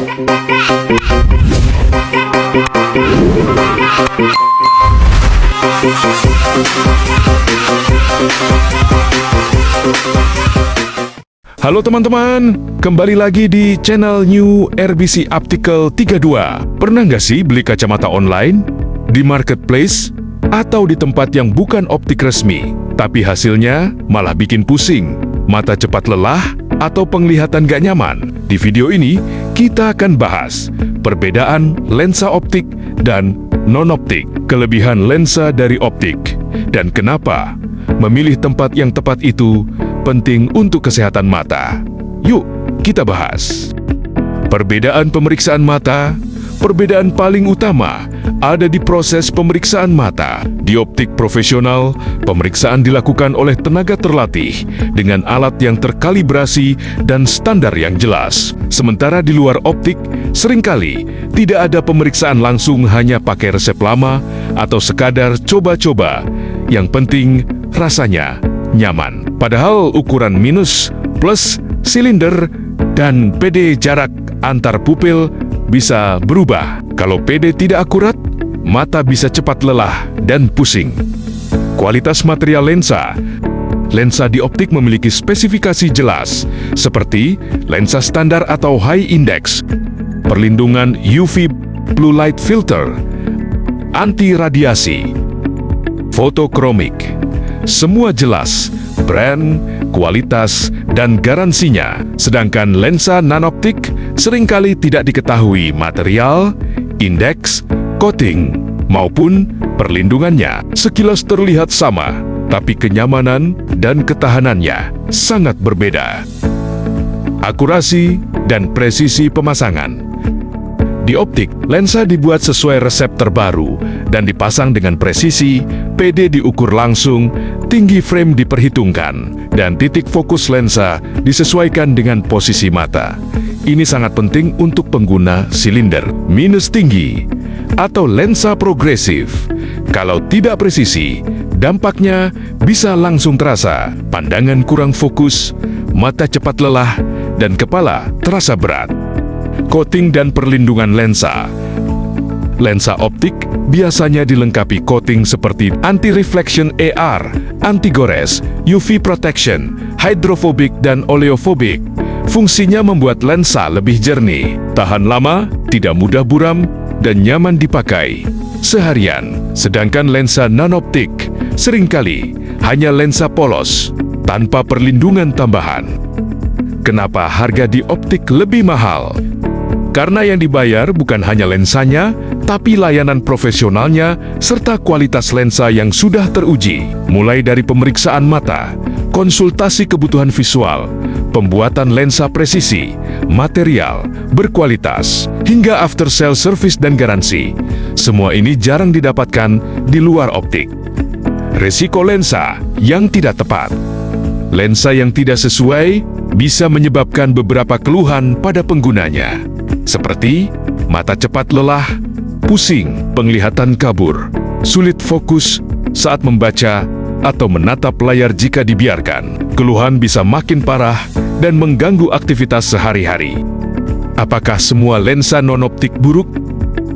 Halo teman-teman, kembali lagi di channel New RBC Optical 32. Pernah nggak sih beli kacamata online, di marketplace, atau di tempat yang bukan optik resmi, tapi hasilnya malah bikin pusing, mata cepat lelah, atau penglihatan gak nyaman? Di video ini, kita akan bahas perbedaan lensa optik dan non-optik, kelebihan lensa dari optik, dan kenapa memilih tempat yang tepat itu penting untuk kesehatan mata. Yuk, kita bahas. Perbedaan pemeriksaan mata. Perbedaan paling utama ada di proses pemeriksaan mata. Di optik profesional, pemeriksaan dilakukan oleh tenaga terlatih dengan alat yang terkalibrasi dan standar yang jelas. Sementara di luar optik, seringkali tidak ada pemeriksaan langsung, hanya pakai resep lama atau sekadar coba-coba. Yang penting, rasanya nyaman. Padahal ukuran minus, plus, silinder, dan PD jarak antar pupil bisa berubah. Kalau PD tidak akurat, mata bisa cepat lelah dan pusing. Kualitas material lensa. Lensa di optik memiliki spesifikasi jelas, seperti lensa standar atau high index, perlindungan UV blue light filter, anti radiasi, fotokromik. Semua jelas, brand, kualitas, dan garansinya. Sedangkan lensa non-optik seringkali tidak diketahui material, indeks, coating, maupun perlindungannya. Sekilas terlihat sama, tapi kenyamanan dan ketahanannya sangat berbeda. Akurasi dan presisi pemasangan. Di optik, lensa dibuat sesuai resep terbaru dan dipasang dengan presisi, PD diukur langsung, tinggi frame diperhitungkan, dan titik fokus lensa disesuaikan dengan posisi mata. Ini sangat penting untuk pengguna silinder minus tinggi atau lensa progresif. Kalau tidak presisi, dampaknya bisa langsung terasa, pandangan kurang fokus, mata cepat lelah, dan kepala terasa berat. Coating dan perlindungan lensa. Lensa optik biasanya dilengkapi coating seperti anti-reflection AR, anti-gores, UV protection, hydrophobic, dan oleophobic. Fungsinya membuat lensa lebih jernih, tahan lama, tidak mudah buram, dan nyaman dipakai seharian. Sedangkan lensa non-optik seringkali hanya lensa polos, tanpa perlindungan tambahan. Kenapa harga di optik lebih mahal? Karena yang dibayar bukan hanya lensanya, tapi layanan profesionalnya serta kualitas lensa yang sudah teruji. Mulai dari pemeriksaan mata, konsultasi kebutuhan visual, pembuatan lensa presisi, material berkualitas, hingga after sale service dan garansi. Semua ini jarang didapatkan di luar optik. Risiko lensa yang tidak tepat. Lensa yang tidak sesuai bisa menyebabkan beberapa keluhan pada penggunanya, seperti mata cepat lelah, pusing, penglihatan kabur, sulit fokus saat membaca atau menatap layar jika dibiarkan. Keluhan bisa makin parah dan mengganggu aktivitas sehari-hari. Apakah semua lensa non-optik buruk?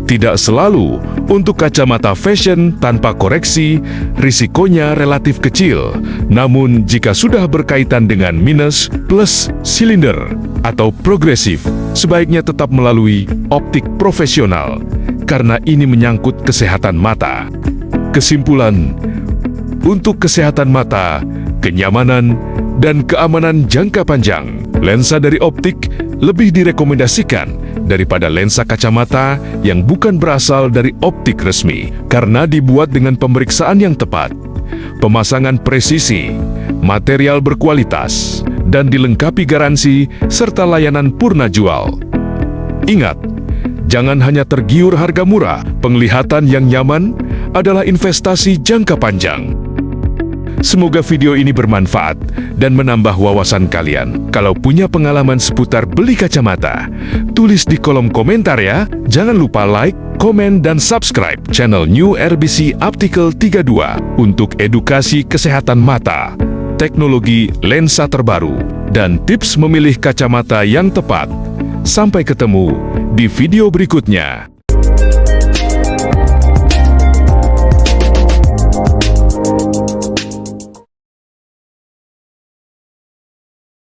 Tidak selalu. Untuk kacamata fashion tanpa koreksi, risikonya relatif kecil. Namun, jika sudah berkaitan dengan minus, plus, silinder, atau progresif, sebaiknya tetap melalui optik profesional, karena ini menyangkut kesehatan mata. Kesimpulan, untuk kesehatan mata, kenyamanan, dan keamanan jangka panjang, lensa dari optik lebih direkomendasikan daripada lensa kacamata yang bukan berasal dari optik resmi, karena dibuat dengan pemeriksaan yang tepat, pemasangan presisi, material berkualitas, dan dilengkapi garansi serta layanan purna jual. Ingat, jangan hanya tergiur harga murah, penglihatan yang nyaman adalah investasi jangka panjang. Semoga video ini bermanfaat dan menambah wawasan kalian. Kalau punya pengalaman seputar beli kacamata, tulis di kolom komentar ya. Jangan lupa like, komen, dan subscribe channel New RBC Optical 32 untuk edukasi kesehatan mata, teknologi lensa terbaru, dan tips memilih kacamata yang tepat. Sampai ketemu di video berikutnya.